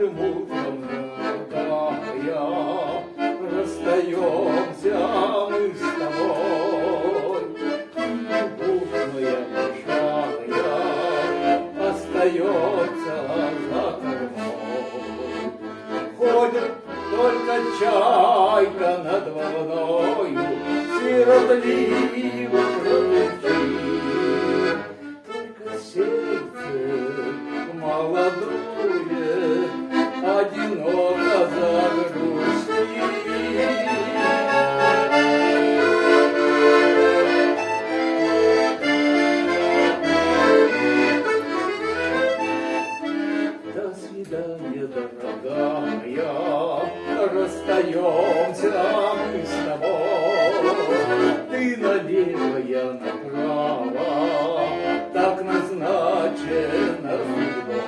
добрым утром, дорогая, расстаемся мы с тобой. Любовь моя большая остается за кормой. Ходит только чайка над волною, сиротливо крутит. Только сердце молодое одиноко загрустит. До свидания, дорогая, расстаемся мы с тобой. Ты налево, я направо, так назначено судьбой.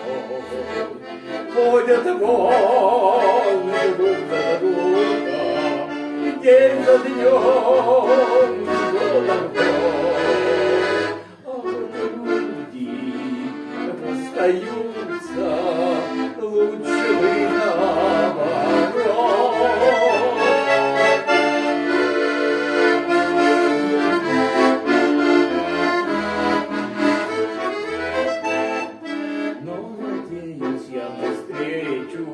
Ходят волны друг за другом, день за днем, год за годом. А вот люди расстаются, лучше бы наоборот. Но надеюсь я навстречу,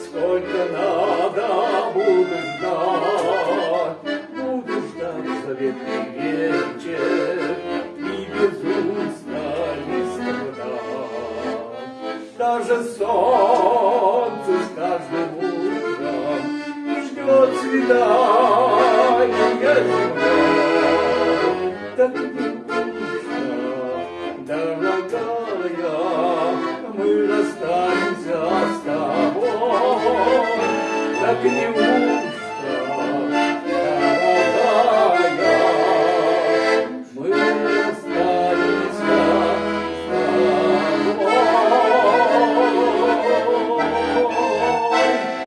сколько надо буду ждать заветный вечер и без устали страдать. Даже солнце с каждым утром ждет свидания земля. Так не грустно, дорогая, мы расстанемся.